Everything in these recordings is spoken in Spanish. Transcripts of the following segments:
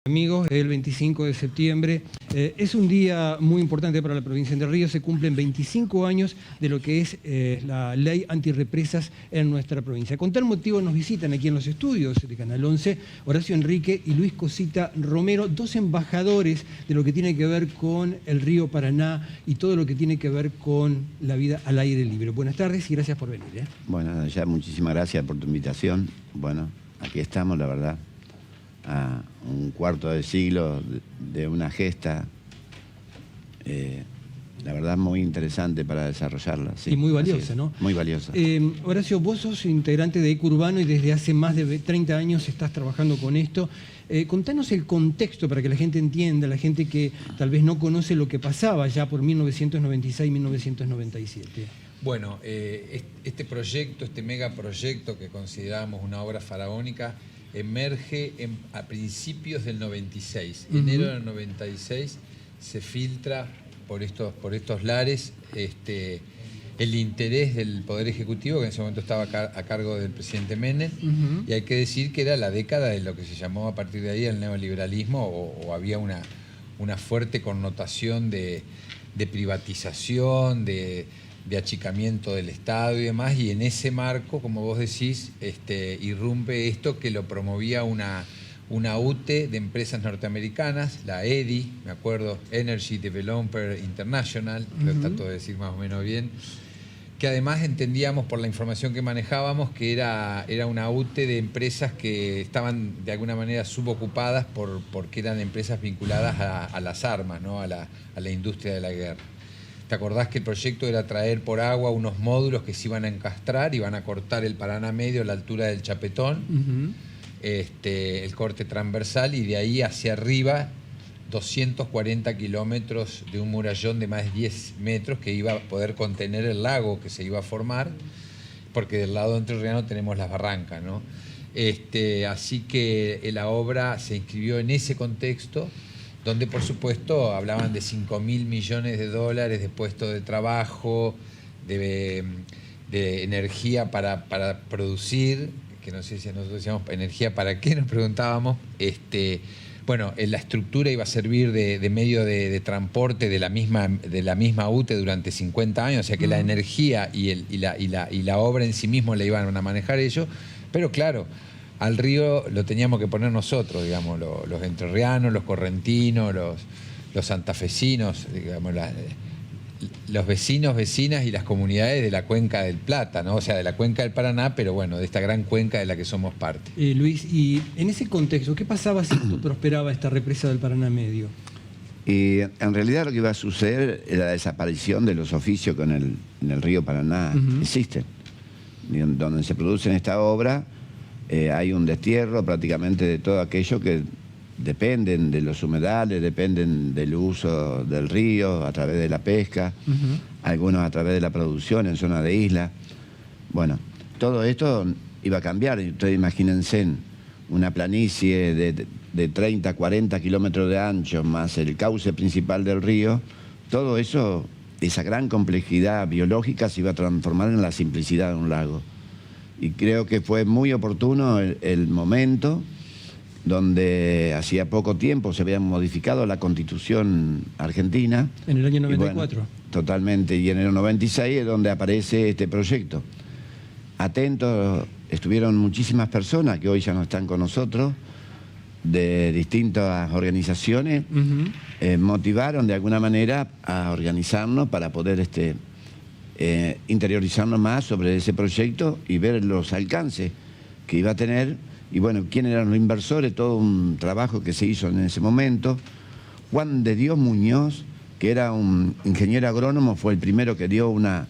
Amigos, el 25 de septiembre es un día muy importante para la provincia de Entre Ríos. Se cumplen 25 años de lo que es la ley antirrepresas en nuestra provincia. Con tal motivo nos visitan aquí en los estudios de Canal 11 Horacio Enrique y Luis Cosita Romero, dos embajadores de lo que tiene que ver con el río Paraná y todo lo que tiene que ver con la vida al aire libre. Buenas tardes y gracias por venir. Bueno, ya muchísimas gracias por tu invitación. Bueno, aquí estamos, la verdad, a un cuarto de siglo de una gesta, la verdad, muy interesante para desarrollarla. Sí, y muy valiosa, ¿no? Muy valiosa. Horacio, vos sos integrante de Ecurbano y desde hace más de 30 años estás trabajando con esto. Contanos el contexto para que la gente entienda, la gente que tal vez no conoce lo que pasaba ya por 1996-1997. Bueno, este proyecto, este megaproyecto que consideramos una obra faraónica, emerge a principios del 96. Enero del 96 se filtra por estos lares el interés del Poder Ejecutivo, que en ese momento estaba a cargo del presidente Menem, y hay que decir que era la década de lo que se llamó a partir de ahí el neoliberalismo, o había una fuerte connotación de privatización, de achicamiento del Estado y demás, y en ese marco, como vos decís, irrumpe esto que lo promovía una UTE de empresas norteamericanas, la EDI, me acuerdo, Energy Developer International, lo trato de decir más o menos bien, que además entendíamos por la información que manejábamos que era una UTE de empresas que estaban de alguna manera subocupadas porque eran empresas vinculadas a las armas, ¿no? a la industria de la guerra. ¿Te acordás que el proyecto era traer por agua unos módulos que se iban a encastrar, iban a cortar el Paraná Medio a la altura del Chapetón, el corte transversal, y de ahí hacia arriba 240 kilómetros de un murallón de más de 10 metros que iba a poder contener el lago que se iba a formar, porque del lado entrerriano tenemos las barrancas, ¿no? Así que la obra se inscribió en ese contexto, donde por supuesto hablaban de 5.000 millones de dólares de puestos de trabajo, de energía para producir, que no sé si nosotros decíamos energía para qué, nos preguntábamos. Bueno, la estructura iba a servir de medio de transporte de la misma UTE durante 50 años, o sea que la energía y la obra en sí mismo la iban a manejar ellos, pero claro, al río lo teníamos que poner nosotros, digamos, los entrerrianos, los correntinos, los santafesinos, digamos, los vecinos, vecinas y las comunidades de la cuenca del Plata, ¿no? O sea, de la cuenca del Paraná, pero bueno, de esta gran cuenca de la que somos parte. Luis, y en ese contexto, ¿qué pasaba si prosperaba esta represa del Paraná Medio? Y en realidad lo que iba a suceder era la desaparición de los oficios que en el río Paraná existen. Donde se producen esta obra, hay un destierro prácticamente de todo aquello que dependen de los humedales, dependen del uso del río a través de la pesca, algunos a través de la producción en zona de isla. Bueno, todo esto iba a cambiar. Ustedes imagínense una planicie de 30, 40 kilómetros de ancho, más el cauce principal del río. Todo eso, esa gran complejidad biológica se iba a transformar en la simplicidad de un lago. Y creo que fue muy oportuno el momento donde hacía poco tiempo se había modificado la Constitución argentina. En el año 94. Bueno, totalmente, y en el 96 es donde aparece este proyecto. Atentos estuvieron muchísimas personas que hoy ya no están con nosotros, de distintas organizaciones, motivaron de alguna manera a organizarnos para poder interiorizarnos más sobre ese proyecto y ver los alcances que iba a tener. Y bueno, quiénes eran los inversores, todo un trabajo que se hizo en ese momento. Juan de Dios Muñoz, que era un ingeniero agrónomo, fue el primero que dio una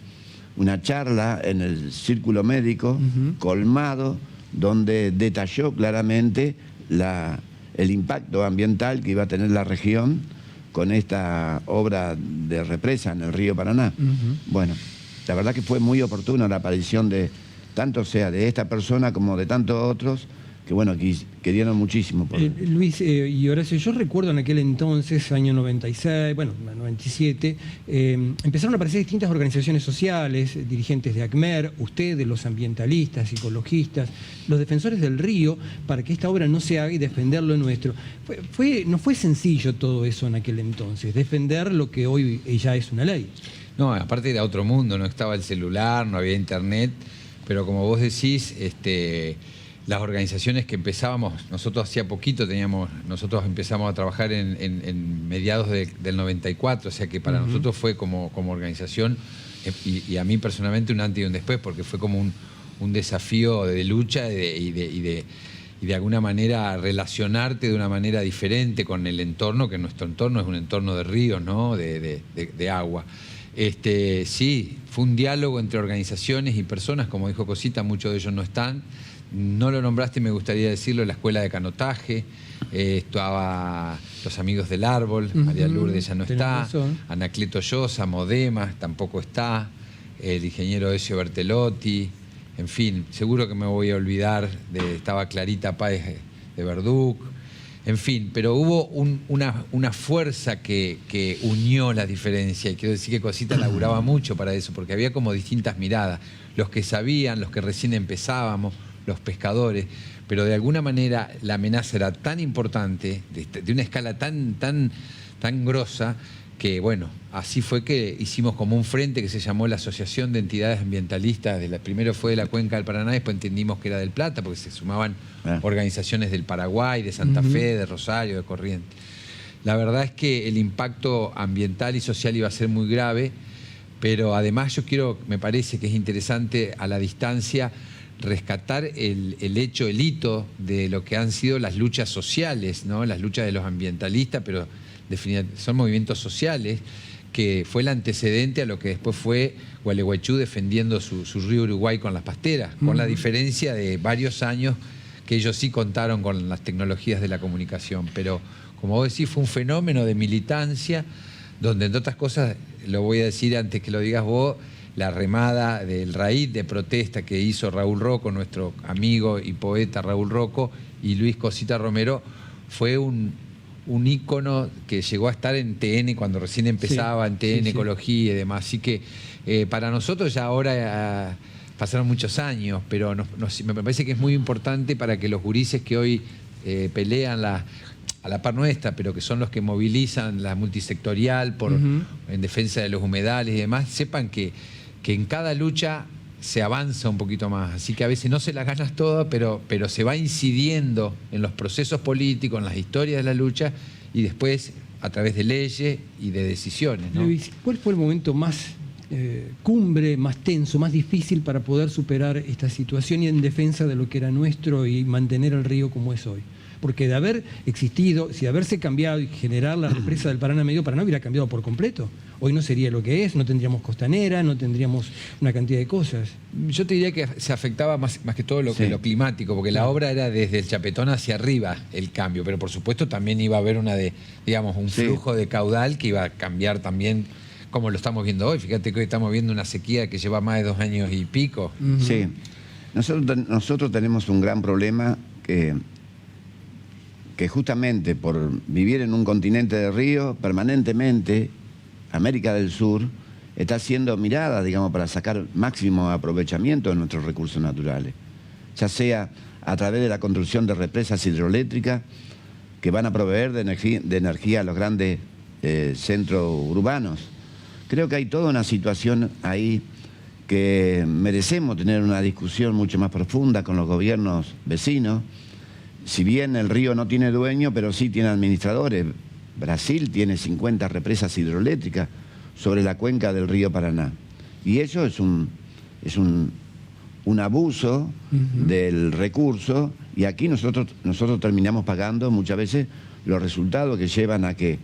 charla en el Círculo Médico, Colmado, donde detalló claramente el impacto ambiental que iba a tener la región con esta obra de represa en el río Paraná. Bueno, la verdad que fue muy oportuna la aparición de, tanto sea de esta persona como de tantos otros, bueno, que dieron muchísimo. Luis y Horacio, yo recuerdo en aquel entonces, año 96, bueno, 97, empezaron a aparecer distintas organizaciones sociales, dirigentes de ACMER, ustedes, los ambientalistas, ecologistas, los defensores del río, para que esta obra no se haga y defender lo nuestro. No fue sencillo todo eso en aquel entonces, defender lo que hoy ya es una ley. No, aparte era otro mundo, no estaba el celular, no había internet, pero como vos decís, las organizaciones que empezábamos, nosotros hacía poquito nosotros empezamos a trabajar en mediados del 94, o sea que para nosotros fue como organización, y a mí personalmente un antes y un después, porque fue como un desafío de lucha y de alguna manera relacionarte de una manera diferente con el entorno, que nuestro entorno es un entorno de ríos, ¿no? de agua. Sí, fue un diálogo entre organizaciones y personas, como dijo Cosita, muchos de ellos no están. No lo nombraste, me gustaría decirlo, la escuela de canotaje, estaba los amigos del árbol, María Lourdes ya no está, Anacleto Llosa, Modemas tampoco está, el ingeniero Ezio Bertelotti, en fin, seguro que me voy a olvidar, estaba Clarita Páez de Verduc, en fin, pero hubo una fuerza que unió las diferencias, y quiero decir que Cosita laburaba mucho para eso, porque había como distintas miradas, los que sabían, los que recién empezábamos, los pescadores, pero de alguna manera la amenaza era tan importante, de una escala tan grosa, que bueno, así fue que hicimos como un frente que se llamó la Asociación de Entidades Ambientalistas, primero fue de la Cuenca del Paraná, después entendimos que era del Plata, porque se sumaban organizaciones del Paraguay, de Santa Fe, de Rosario, de Corrientes. La verdad es que el impacto ambiental y social iba a ser muy grave, pero además me parece que es interesante a la distancia rescatar el hito de lo que han sido las luchas sociales, ¿no? Las luchas de los ambientalistas, pero son movimientos sociales, que fue el antecedente a lo que después fue Gualeguaychú defendiendo su río Uruguay con las pasteras, con la diferencia de varios años que ellos sí contaron con las tecnologías de la comunicación. Pero, como vos decís, fue un fenómeno de militancia, donde, entre otras cosas, lo voy a decir antes que lo digas vos, la remada del raíz de protesta que hizo Raúl Rocco, nuestro amigo y poeta Raúl Rocco, y Luis Cosita Romero, fue un ícono que llegó a estar en TN cuando recién empezaba, en TN, Ecología y demás. Así que para nosotros ya ahora pasaron muchos años, pero me parece que es muy importante para que los gurises que hoy pelean a la par nuestra, pero que son los que movilizan la multisectorial en defensa de los humedales y demás, sepan que en cada lucha se avanza un poquito más. Así que a veces no se las ganas todas, pero se va incidiendo en los procesos políticos, en las historias de la lucha, y después a través de leyes y de decisiones, ¿no? Luis, ¿cuál fue el momento más cumbre, más tenso, más difícil para poder superar esta situación y en defensa de lo que era nuestro y mantener el río como es hoy? Porque de haber existido, si de haberse cambiado y generar la represa del Paraná Medio Paraná hubiera cambiado por completo. Hoy no sería lo que es, no tendríamos costanera, no tendríamos una cantidad de cosas. Yo te diría que se afectaba más que todo lo climático, porque la obra era desde el Chapetón hacia arriba el cambio, pero por supuesto también iba a haber un flujo de caudal que iba a cambiar también, como lo estamos viendo hoy. Fíjate que hoy estamos viendo una sequía que lleva más de 2 años y pico. Sí, nosotros tenemos un gran problema que justamente por vivir en un continente de río, permanentemente América del Sur está siendo mirada, digamos, para sacar máximo aprovechamiento de nuestros recursos naturales, ya sea a través de la construcción de represas hidroeléctricas que van a proveer de energía a los grandes centros urbanos. Creo que hay toda una situación ahí que merecemos tener una discusión mucho más profunda con los gobiernos vecinos. Si bien el río no tiene dueño, pero sí tiene administradores. Brasil tiene 50 represas hidroeléctricas sobre la cuenca del río Paraná. Y eso es un abuso del recurso, y aquí nosotros terminamos pagando muchas veces los resultados que llevan a que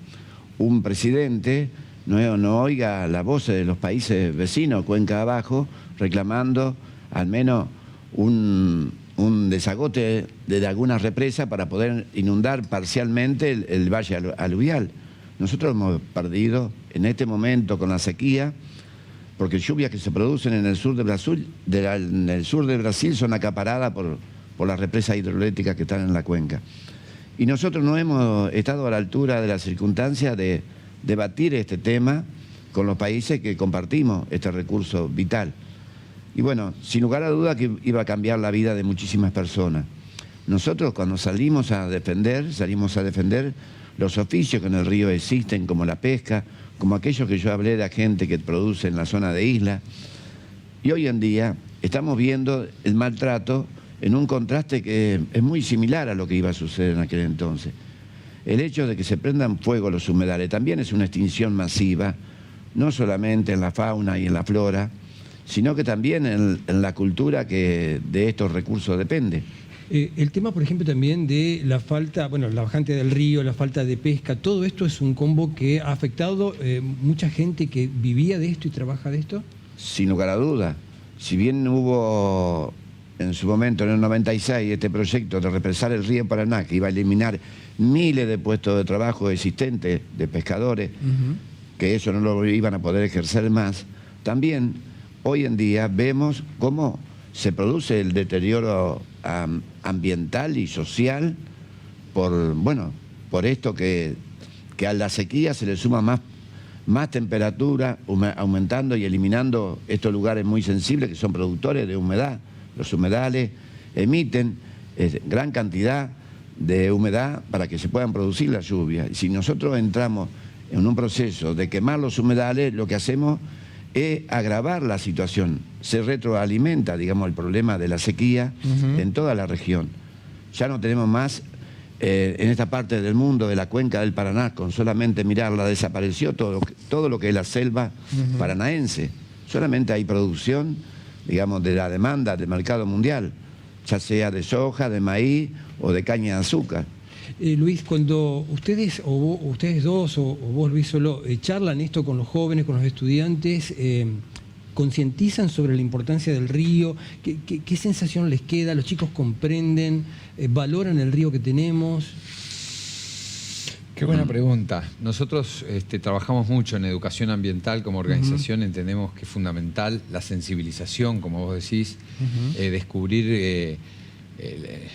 un presidente no oiga la voz de los países vecinos, cuenca abajo, reclamando al menos un desagote de algunas represas para poder inundar parcialmente el valle aluvial. Nosotros hemos perdido en este momento con la sequía, porque lluvias que se producen en el sur de Brasil, son acaparadas por las represas hidroeléctricas que están en la cuenca. Y nosotros no hemos estado a la altura de las circunstancias de debatir este tema con los países que compartimos este recurso vital. Y bueno, sin lugar a duda que iba a cambiar la vida de muchísimas personas. Nosotros cuando salimos a defender los oficios que en el río existen, como la pesca, como aquellos que yo hablé de la gente que produce en la zona de isla. Y hoy en día estamos viendo el maltrato en un contraste que es muy similar a lo que iba a suceder en aquel entonces. El hecho de que se prendan fuego los humedales también es una extinción masiva, no solamente en la fauna y en la flora, sino que también en la cultura que de estos recursos depende. El tema, por ejemplo, también de la falta, bueno, la bajante del río, la falta de pesca, todo esto es un combo que ha afectado mucha gente que vivía de esto y trabaja de esto. Sin lugar a duda. Si bien hubo en su momento, en el 96, este proyecto de represar el río Paraná, que iba a eliminar miles de puestos de trabajo existentes de pescadores, que eso no lo iban a poder ejercer más, también hoy en día vemos cómo se produce el deterioro ambiental y social por esto que a la sequía se le suma más temperatura, aumentando y eliminando estos lugares muy sensibles que son productores de humedad. Los humedales emiten gran cantidad de humedad para que se puedan producir las lluvias. Si nosotros entramos en un proceso de quemar los humedales, lo que hacemos es agravar la situación. Se retroalimenta, digamos, el problema de la sequía en toda la región. Ya no tenemos más, en esta parte del mundo, de la cuenca del Paraná, con solamente mirarla, desapareció todo lo que es la selva paranaense. Solamente hay producción, digamos, de la demanda del mercado mundial, ya sea de soja, de maíz o de caña de azúcar. Luis, cuando ustedes, ustedes dos, o vos, Luis, solo, charlan esto con los jóvenes, con los estudiantes, concientizan sobre la importancia del río, ¿qué sensación les queda? ¿Los chicos comprenden, valoran el río que tenemos? Qué buena pregunta. Nosotros trabajamos mucho en educación ambiental como organización, entendemos que es fundamental la sensibilización, como vos decís, descubrir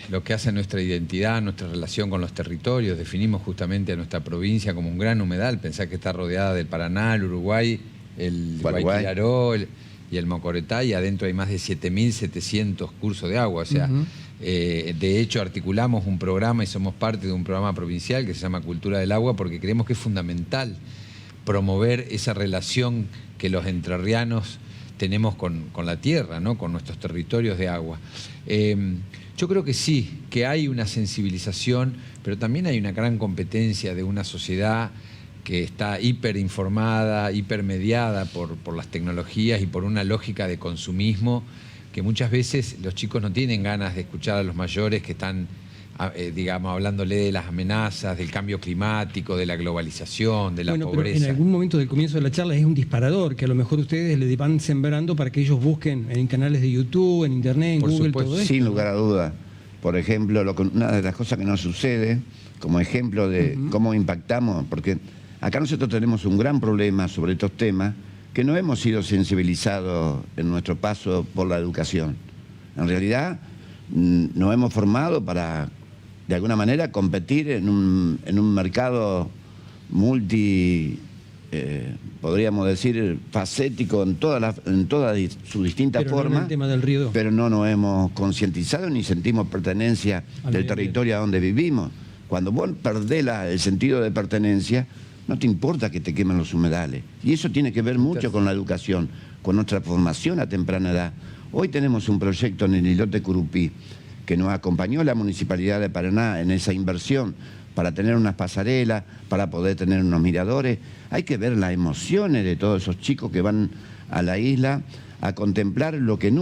lo que hace nuestra identidad, nuestra relación con los territorios. Definimos justamente a nuestra provincia como un gran humedal. Pensá que está rodeada del Paraná, el Uruguay, el Guayquiraró y el Mocoretá, y adentro hay más de 7.700 cursos de agua. O sea, de hecho articulamos un programa y somos parte de un programa provincial que se llama Cultura del Agua, porque creemos que es fundamental promover esa relación que los entrerrianos tenemos con la tierra, ¿no? Con nuestros territorios de agua. Yo creo que sí, que hay una sensibilización, pero también hay una gran competencia de una sociedad que está hiperinformada, hipermediada por las tecnologías y por una lógica de consumismo, que muchas veces los chicos no tienen ganas de escuchar a los mayores que están, digamos, hablándole de las amenazas, del cambio climático, de la globalización, de la pobreza. Pero en algún momento del comienzo de la charla es un disparador que a lo mejor ustedes le van sembrando para que ellos busquen en canales de YouTube, en Internet, en Google, supuesto, todo esto. Sin lugar a duda. Por ejemplo, una de las cosas que nos sucede, como ejemplo de cómo impactamos, porque acá nosotros tenemos un gran problema sobre estos temas, que no hemos sido sensibilizados en nuestro paso por la educación. En realidad, nos hemos formado para, de alguna manera, competir en un mercado podríamos decir, facético en todas sus distintas formas, no el tema del río. Pero no nos hemos concientizado ni sentimos pertenencia del territorio a donde vivimos. Cuando vos perdés el sentido de pertenencia, no te importa que te quemen los humedales. Y eso tiene que ver mucho con la educación, con nuestra formación a temprana edad. Hoy tenemos un proyecto en el islote Curupí que nos acompañó la Municipalidad de Paraná en esa inversión para tener unas pasarelas, para poder tener unos miradores. Hay que ver las emociones de todos esos chicos que van a la isla a contemplar lo que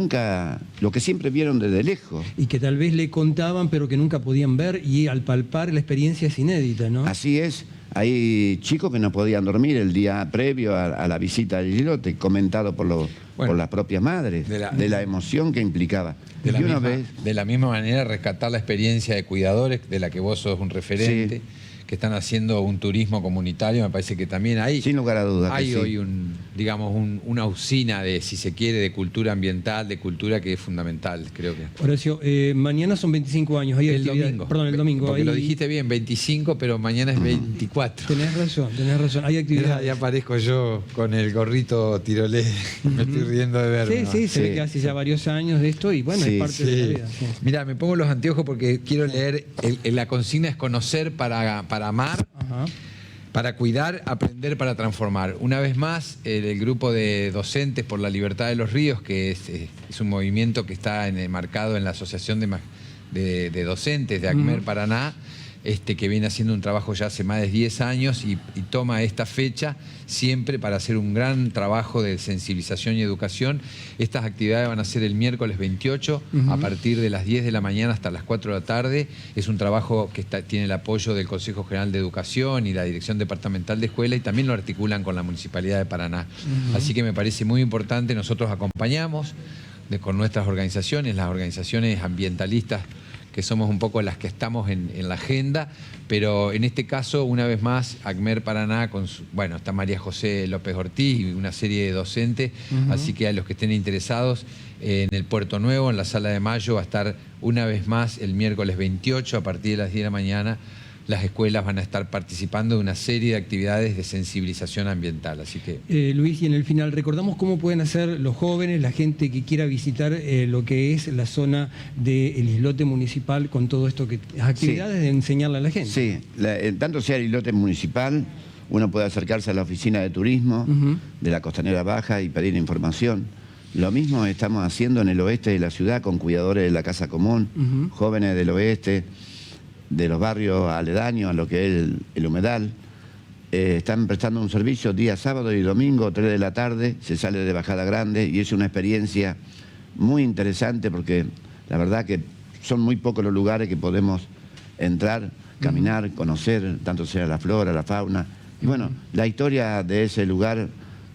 siempre vieron desde lejos. Y que tal vez le contaban, pero que nunca podían ver, y al palpar la experiencia es inédita, ¿no? Así es. Hay chicos que no podían dormir el día previo a la visita del islote, comentado por las propias madres, de la emoción que implicaba. De la misma manera, rescatar la experiencia de cuidadores, de la que vos sos un referente, que están haciendo un turismo comunitario, me parece que también hay, Sin lugar a dudas. hay que sí. hoy una usina de, si se quiere, de cultura ambiental, de cultura que es fundamental, creo que. Horacio, mañana son 25 años. Hay El actividad- domingo. Perdón, el domingo. Porque Hay- lo dijiste bien, 25, pero mañana es 24. Tenés razón. Hay Mira, actividades. ya aparezco yo con el gorrito tirolé. Me estoy riendo de verme. Sí, ¿no? sí, se ve Sí. que hace ya varios años de esto y bueno, Sí, es parte de la vida. Sí. Mira, me pongo los anteojos porque quiero leer. La consigna es conocer para amar, Ajá. para cuidar, aprender para transformar. Una vez más, el grupo de docentes por la libertad de los ríos, que es un movimiento que está enmarcado en la Asociación de Docentes de ACMER Paraná, que viene haciendo un trabajo ya hace más de 10 años y toma esta fecha siempre para hacer un gran trabajo de sensibilización y educación. Estas actividades van a ser el miércoles 28 a partir de las 10 de la mañana hasta las 4 de la tarde. Es un trabajo que tiene el apoyo del Consejo General de Educación y la Dirección Departamental de Escuela y también lo articulan con la Municipalidad de Paraná. Así que me parece muy importante, nosotros acompañamos con nuestras organizaciones, las organizaciones ambientalistas, que somos un poco las que estamos en la agenda, pero en este caso, una vez más, ACMER Paraná, bueno, está María José López Ortiz y una serie de docentes, así que a los que estén interesados, en el Puerto Nuevo, en la Sala de Mayo, va a estar una vez más el miércoles 28 a partir de las 10 de la mañana. Las escuelas van a estar participando de una serie de actividades de sensibilización ambiental. Así que Luis, y en el final, recordamos cómo pueden hacer los jóvenes, la gente que quiera visitar lo que es la zona del islote municipal con todo esto, las actividades de enseñarle a la gente. Sí, tanto sea el islote municipal, uno puede acercarse a la oficina de turismo de la Costanera Baja y pedir información. Lo mismo estamos haciendo en el oeste de la ciudad con cuidadores de la Casa Común, jóvenes del oeste, de los barrios aledaños a lo que es el humedal. Están prestando un servicio día sábado y domingo, 3 de la tarde, se sale de Bajada Grande y es una experiencia muy interesante porque la verdad que son muy pocos los lugares que podemos entrar, caminar, conocer, tanto sea la flora, la fauna. Y bueno, la historia de ese lugar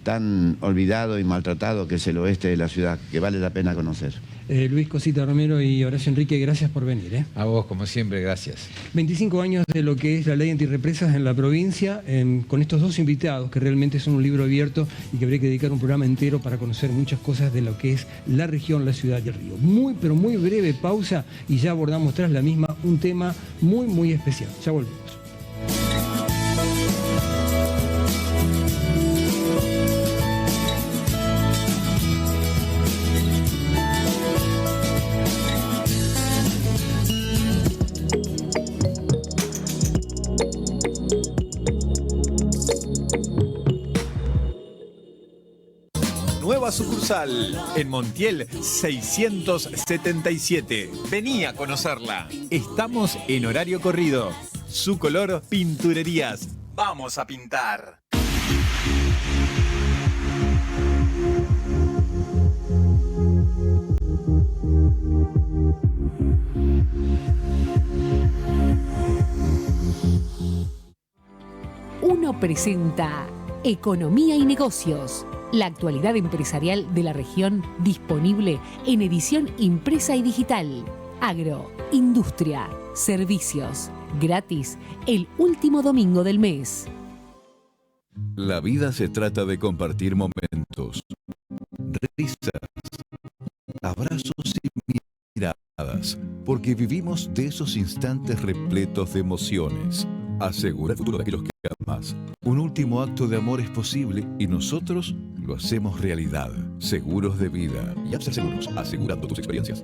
tan olvidado y maltratado que es el oeste de la ciudad, que vale la pena conocer. Luis Cosita Romero y Horacio Enrique, gracias por venir. a vos, como siempre, gracias. 25 años de lo que es la ley antirrepresas en la provincia, con estos dos invitados que realmente son un libro abierto y que habría que dedicar un programa entero para conocer muchas cosas de lo que es la región, la ciudad y el río. Muy, pero muy breve pausa y ya abordamos tras la misma un tema muy, muy especial. Ya volvemos. Nueva sucursal en Montiel 677. Vení a conocerla. Estamos en horario corrido. Su color, pinturerías. Vamos a pintar. Uno presenta Economía y Negocios, la actualidad empresarial de la región disponible en edición impresa y digital. Agro, industria, servicios, gratis el último domingo del mes. La vida se trata de compartir momentos, risas, abrazos y miradas, porque vivimos de esos instantes repletos de emociones. Asegura el futuro de aquellos que amas. Un último acto de amor es posible y nosotros lo hacemos realidad. Seguros de vida. Y Abser Seguros, asegurando tus experiencias.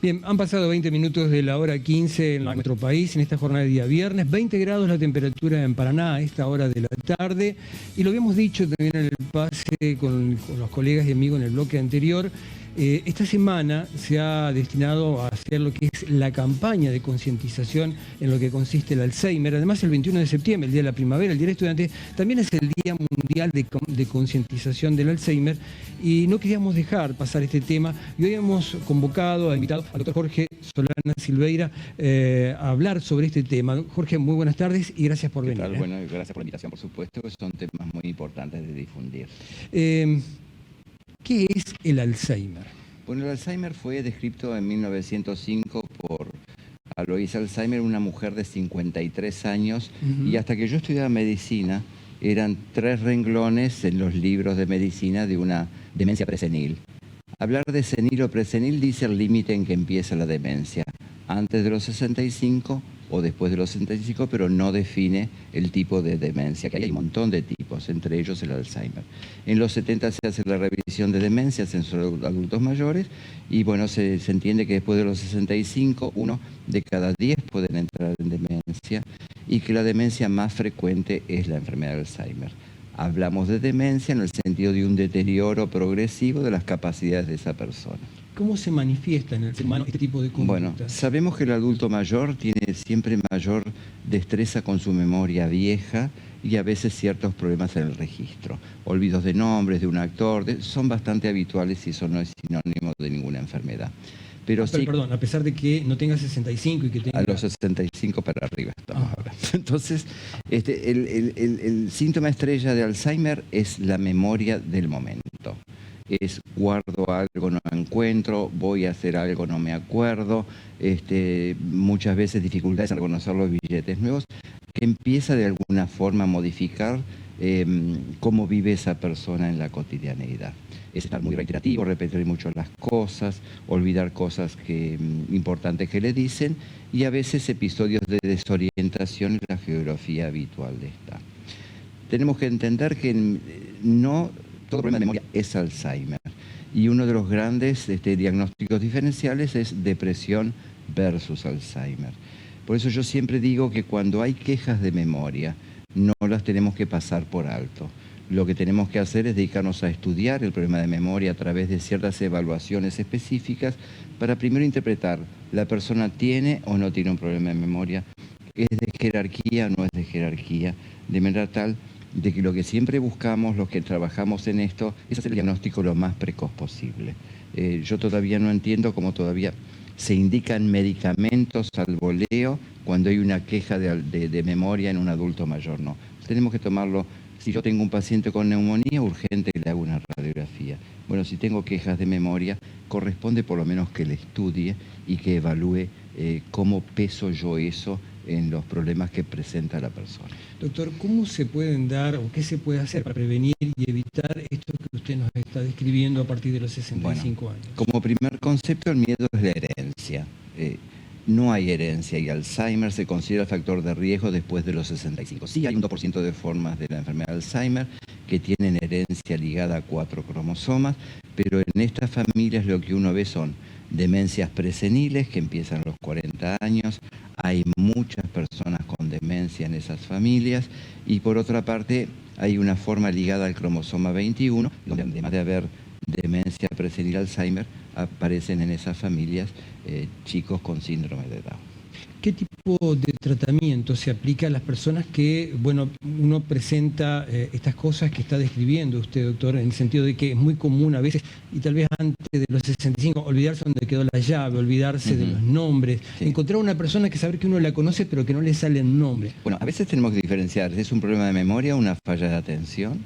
Bien, han pasado 20 minutos de la hora 15 en nuestro país, en esta jornada de día viernes, 20 grados la temperatura en Paraná a esta hora de la tarde, y lo habíamos dicho también en el pase con los colegas y amigos en el bloque anterior, Esta semana se ha destinado a hacer lo que es la campaña de concientización en lo que consiste el Alzheimer. Además, el 21 de septiembre, el Día de la Primavera, el Día del Estudiante, también es el Día Mundial de Concientización del Alzheimer, y no queríamos dejar pasar este tema. Y hoy hemos invitado al doctor Jorge Solana Silveira a hablar sobre este tema. Jorge, muy buenas tardes y gracias por venir. Bueno, gracias por la invitación, por supuesto, que son temas muy importantes de difundir. ¿Qué es el Alzheimer? Bueno, el Alzheimer fue descrito en 1905 por Alois Alzheimer, una mujer de 53 años, y hasta que yo estudiaba medicina, eran 3 renglones en los libros de medicina de una demencia presenil. Hablar de senil o presenil dice el límite en que empieza la demencia, antes de los 65 o después de los 65, pero no define el tipo de demencia, que hay un montón de tipos, entre ellos el Alzheimer. En los 70 se hace la revisión de demencias en solo adultos mayores, y bueno, se entiende que después de los 65, 1 de cada 10 pueden entrar en demencia, y que la demencia más frecuente es la enfermedad de Alzheimer. Hablamos de demencia en el sentido de un deterioro progresivo de las capacidades de esa persona. ¿Cómo se manifiesta en el ser humano este tipo de conducta? Bueno, sabemos que el adulto mayor tiene siempre mayor destreza con su memoria vieja y a veces ciertos problemas en el registro. Olvidos de nombres, de un actor, son bastante habituales y eso no es sinónimo de ninguna enfermedad. Pero sí, perdón, a pesar de que no tenga 65 y que tenga... A los 65 para arriba estamos ahora. Entonces, el síntoma estrella de Alzheimer es la memoria del momento. Es guardo algo, no encuentro, voy a hacer algo, no me acuerdo, muchas veces dificultades en reconocer los billetes nuevos, que empieza de alguna forma a modificar cómo vive esa persona en la cotidianeidad. Es estar muy reiterativo, repetir mucho las cosas, olvidar cosas importantes que le dicen, y a veces episodios de desorientación en la geografía habitual de esta. Tenemos que entender que no todo problema de memoria es Alzheimer, y uno de los grandes diagnósticos diferenciales es depresión versus Alzheimer. Por eso yo siempre digo que cuando hay quejas de memoria, no las tenemos que pasar por alto. Lo que tenemos que hacer es dedicarnos a estudiar el problema de memoria a través de ciertas evaluaciones específicas para primero interpretar, ¿la persona tiene o no tiene un problema de memoria? ¿Es de jerarquía o no es de jerarquía? De manera tal de que lo que siempre buscamos, los que trabajamos en esto, es hacer el diagnóstico lo más precoz posible. Yo todavía no entiendo cómo todavía se indican medicamentos al voleo cuando hay una queja de memoria en un adulto mayor. No, tenemos que tomarlo. Si yo tengo un paciente con neumonía, urgente le hago una radiografía. Bueno, si tengo quejas de memoria, corresponde por lo menos que le estudie y que evalúe cómo peso yo eso en los problemas que presenta la persona. Doctor, ¿cómo se pueden dar o qué se puede hacer para prevenir y evitar esto que usted nos está describiendo a partir de los 65 años? Como primer concepto, el miedo es la herencia. No hay herencia y Alzheimer se considera factor de riesgo después de los 65. Sí hay un 2% de formas de la enfermedad de Alzheimer que tienen herencia ligada a 4 cromosomas, pero en estas familias lo que uno ve son demencias preseniles que empiezan a los 40 años, hay muchas personas con demencia en esas familias, y por otra parte hay una forma ligada al cromosoma 21, donde además de haber demencia presenil Alzheimer, aparecen en esas familias chicos con síndrome de Down. ¿Qué tipo de tratamiento se aplica a las personas que, bueno, uno presenta estas cosas que está describiendo usted, doctor, en el sentido de que es muy común a veces, y tal vez antes de los 65, olvidarse dónde quedó la llave, olvidarse de los nombres, encontrar una persona que saber que uno la conoce pero que no le sale el nombre? Bueno, a veces tenemos que diferenciar, ¿es un problema de memoria o una falla de atención?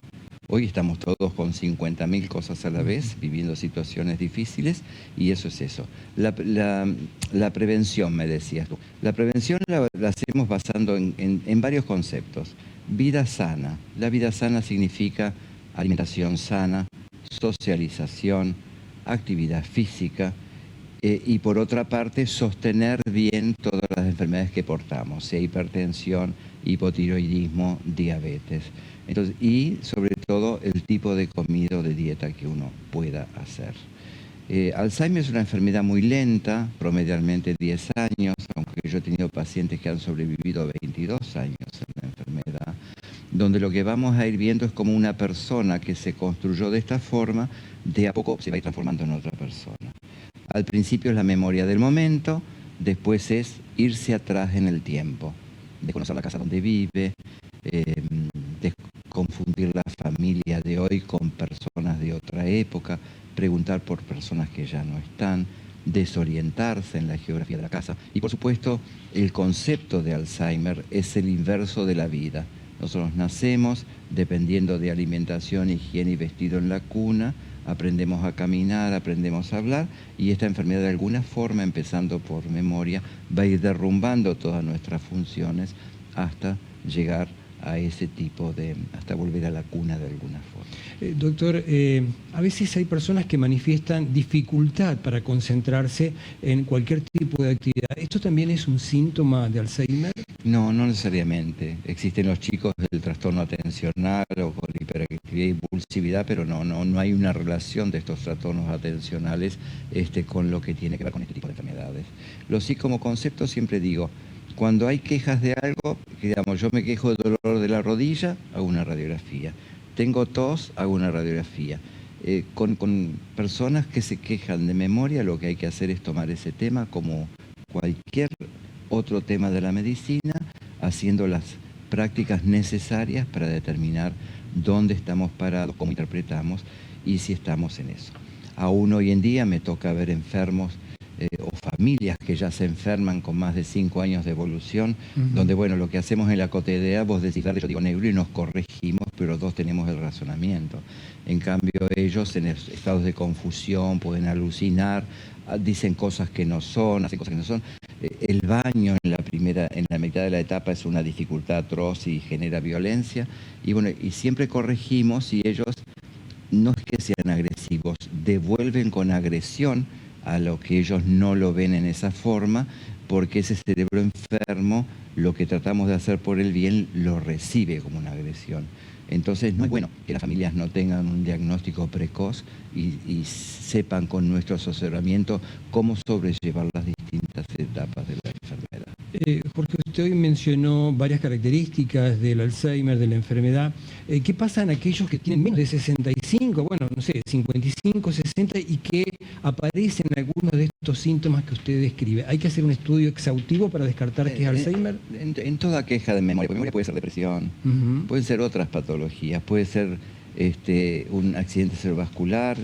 Hoy estamos todos con 50.000 cosas a la vez, viviendo situaciones difíciles, y eso es eso. La prevención, me decías tú. La prevención la hacemos basando en varios conceptos. Vida sana. La vida sana significa alimentación sana, socialización, actividad física, y por otra parte sostener bien todas las enfermedades que portamos, sea hipertensión, hipotiroidismo, diabetes. Entonces, y sobre todo el tipo de comida o de dieta que uno pueda hacer. Alzheimer es una enfermedad muy lenta, promedialmente 10 años, aunque yo he tenido pacientes que han sobrevivido 22 años en la enfermedad. donde lo que vamos a ir viendo es como una persona que se construyó de esta forma, de a poco se va a ir transformando en otra persona. Al principio es la memoria del momento, después es irse atrás en el tiempo, desconocer la casa donde vive, confundir la familia de hoy con personas de otra época, preguntar por personas que ya no están, desorientarse en la geografía de la casa. Y por supuesto, el concepto de Alzheimer es el inverso de la vida. Nosotros nacemos dependiendo de alimentación, higiene y vestido en la cuna, aprendemos a caminar, aprendemos a hablar, y esta enfermedad de alguna forma, empezando por memoria, va a ir derrumbando todas nuestras funciones hasta llegar a ese tipo de, hasta volver a la cuna de alguna forma. Doctor, a veces hay personas que manifiestan dificultad para concentrarse en cualquier tipo de actividad. ¿Esto también es un síntoma de Alzheimer? No, no necesariamente. Existen los chicos del trastorno atencional o con hiperactividad e impulsividad, pero no hay una relación de estos trastornos atencionales con lo que tiene que ver con este tipo de enfermedades. Lo sí, como concepto, siempre digo, cuando hay quejas de algo, digamos, yo me quejo del dolor de la rodilla, hago una radiografía. Tengo tos, hago una radiografía. Con personas que se quejan de memoria, lo que hay que hacer es tomar ese tema como cualquier otro tema de la medicina, haciendo las prácticas necesarias para determinar dónde estamos parados, cómo interpretamos y si estamos en eso. Aún hoy en día me toca ver enfermos o familias que ya se enferman con más de 5 años de evolución, donde, bueno, lo que hacemos en la cotidianidad, vos decís verde, yo digo negro y nos corregimos, pero los dos tenemos el razonamiento. En cambio, ellos en estados de confusión pueden alucinar, dicen cosas que no son, hacen cosas que no son. El baño en la mitad de la etapa es una dificultad atroz y genera violencia. Y bueno, y siempre corregimos, y ellos no es que sean agresivos, devuelven con agresión a lo que ellos no lo ven en esa forma, porque ese cerebro enfermo, lo que tratamos de hacer por el bien, lo recibe como una agresión. Entonces no es bueno que las familias no tengan un diagnóstico precoz y sepan con nuestro asesoramiento cómo sobrellevar las distintas etapas de la enfermedad. Jorge, usted hoy mencionó varias características del Alzheimer, de la enfermedad. ¿Qué pasa en aquellos que tienen menos de 65, bueno, no sé, 55, 60 y que aparecen algunos de estos síntomas que usted describe? ¿Hay que hacer un estudio exhaustivo para descartar que es Alzheimer? En toda queja de memoria, porque memoria puede ser depresión, pueden ser otras patologías, puede ser un accidente cerebrovascular,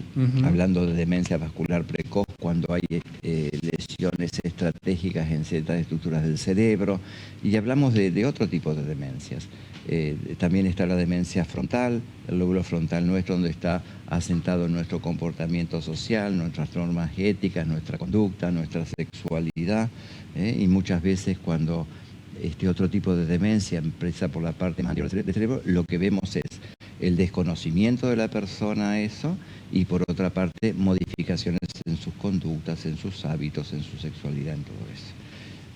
hablando de demencia vascular precoz, cuando hay lesiones estratégicas en ciertas estructuras del cerebro, y hablamos de otro tipo de demencias. También está la demencia frontal, el lóbulo frontal nuestro, donde está asentado nuestro comportamiento social, nuestras normas éticas, nuestra conducta, nuestra sexualidad, y muchas veces cuando otro tipo de demencia empieza por la parte más anterior del cerebro, lo que vemos es el desconocimiento de la persona a eso, y por otra parte modificaciones en sus conductas, en sus hábitos, en su sexualidad, en todo eso.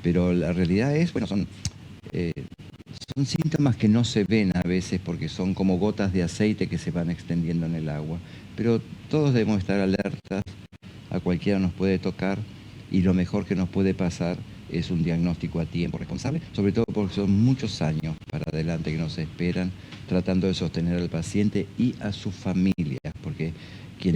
Pero la realidad es, bueno, son síntomas que no se ven a veces porque son como gotas de aceite que se van extendiendo en el agua, pero todos debemos estar alertas, a cualquiera nos puede tocar, y lo mejor que nos puede pasar es un diagnóstico a tiempo responsable, sobre todo porque son muchos años para adelante que nos esperan, tratando de sostener al paciente y a su familia, porque quien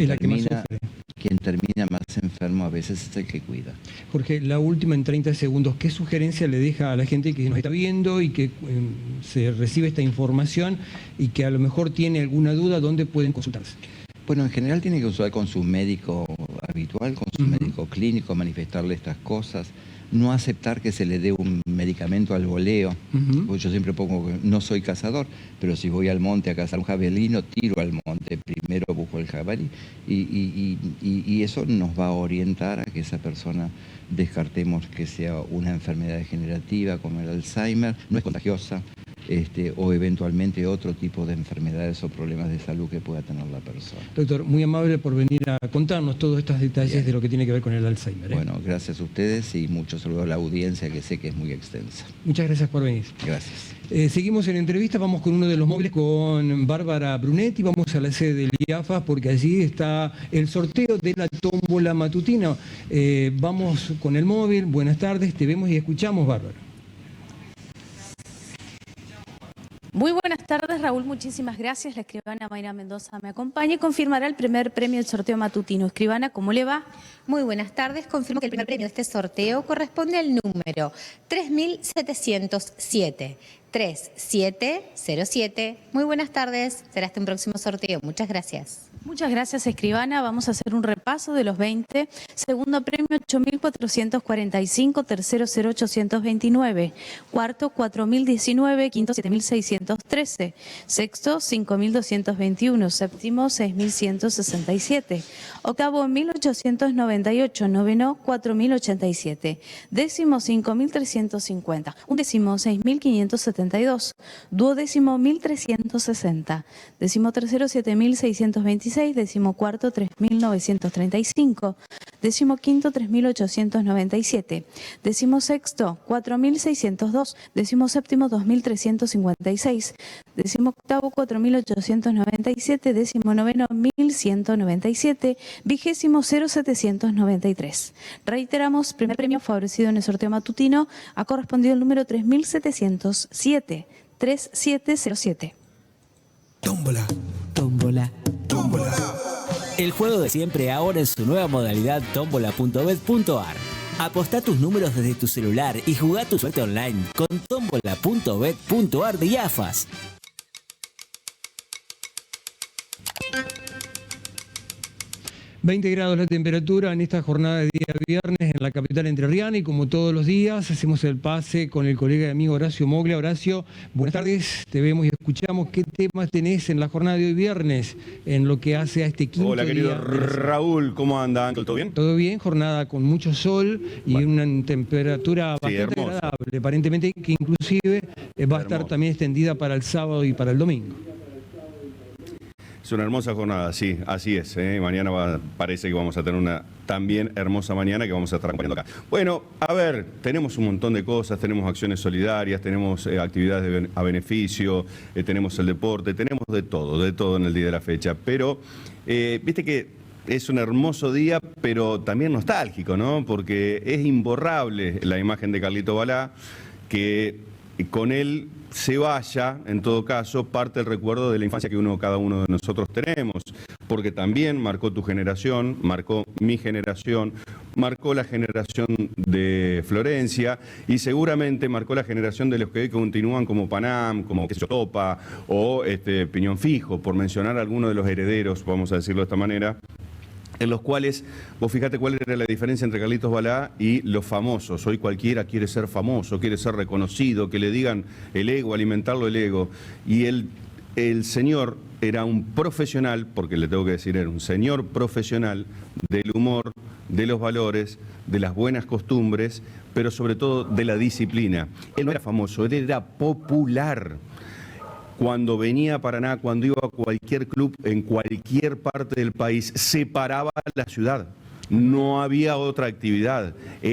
termina más enfermo a veces es el que cuida. Jorge, la última en 30 segundos, ¿qué sugerencia le deja a la gente que nos está viendo y que se recibe esta información y que a lo mejor tiene alguna duda, dónde pueden consultarse? Bueno, en general tiene que consultar con su médico habitual, con su médico clínico, manifestarle estas cosas. No aceptar que se le dé un medicamento al voleo. Yo siempre pongo que no soy cazador, pero si voy al monte a cazar un jabalino, tiro al monte, primero busco el jabalí. Y eso nos va a orientar a que esa persona descartemos que sea una enfermedad degenerativa como el Alzheimer, no es contagiosa, o eventualmente otro tipo de enfermedades o problemas de salud que pueda tener la persona. Doctor, muy amable por venir a contarnos todos estos detalles de lo que tiene que ver con el Alzheimer. Bueno, gracias a ustedes y mucho saludo a la audiencia, que sé que es muy extensa. Muchas gracias por venir. Gracias. Seguimos en entrevista, vamos con uno de los móviles con Bárbara Brunetti, vamos a la sede del IAFA porque allí está el sorteo de la tómbola matutina. Vamos con el móvil, buenas tardes, te vemos y escuchamos, Bárbara. Muy buenas tardes, Raúl. Muchísimas gracias. La escribana Mayra Mendoza me acompaña y confirmará el primer premio del sorteo matutino. Escribana, ¿cómo le va? Muy buenas tardes. Confirmo que el primer premio de este sorteo corresponde al número 3707. 3707. Muy buenas tardes. Será este un próximo sorteo. Muchas gracias. Muchas gracias, escribana. Vamos a hacer un repaso de los 20. Segundo premio, 8.445. Tercero, 0.829. Cuarto, 4.019. Quinto, 7.613. Sexto, 5.221. Séptimo, 6.167. Octavo, 1.898. Noveno, 4.087. Décimo, 5.350. Undécimo, 6.572. Duodécimo, 1.360. Décimo tercero, 7.626. Décimo cuarto, 3.935. Décimo quinto, 3.897. Décimo sexto, 4.602. Décimo séptimo, 2.356. Décimo octavo, 4.897. Décimo noveno, 1.197. Vigésimo, 0.793. Reiteramos, primer premio favorecido en el sorteo matutino ha correspondido el número 3.707. 3707. Tómbola. Tómbola. Tómbola. El juego de siempre ahora en su nueva modalidad tómbola.bet.ar. Apostá tus números desde tu celular y jugá tu suerte online con tómbola.bet.ar de IAFAS. ...20 grados la temperatura en esta jornada de día viernes en la capital entrerriana y como todos los días hacemos el pase con el colega y amigo Horacio Moglia. Horacio, buenas tardes, te vemos y escuchamos. ¿Qué temas tenés en la jornada de hoy viernes en lo que hace a este quinto día? Hola querido Raúl, ¿cómo andan? ¿Todo bien? Todo bien, jornada con mucho sol y una temperatura bastante agradable, aparentemente que inclusive va a estar también extendida para el sábado y para el domingo. Es una hermosa jornada, sí, así es. Mañana parece que vamos a tener una también hermosa mañana que vamos a estar acompañando acá. Bueno, a ver, tenemos un montón de cosas, tenemos acciones solidarias, tenemos actividades a beneficio, tenemos el deporte, tenemos de todo en el día de la fecha. Pero, viste que es un hermoso día, pero también nostálgico, ¿no? Porque es imborrable la imagen de Carlito Balá, que con él se vaya, en todo caso, parte del recuerdo de la infancia que cada uno de nosotros tenemos, porque también marcó tu generación, marcó mi generación, marcó la generación de Florencia y seguramente marcó la generación de los que hoy continúan como Panam, como Topa o Piñón Fijo, por mencionar algunos de los herederos, vamos a decirlo de esta manera, en los cuales, vos fíjate cuál era la diferencia entre Carlitos Balá y los famosos. Hoy cualquiera quiere ser famoso, quiere ser reconocido, que le digan el ego, alimentarlo el ego. Y el señor era un profesional, porque le tengo que decir, era un señor profesional del humor, de los valores, de las buenas costumbres, pero sobre todo de la disciplina. Él no era famoso, él era popular. Cuando venía a Paraná, cuando iba a cualquier club en cualquier parte del país, se paraba la ciudad. No había otra actividad. Era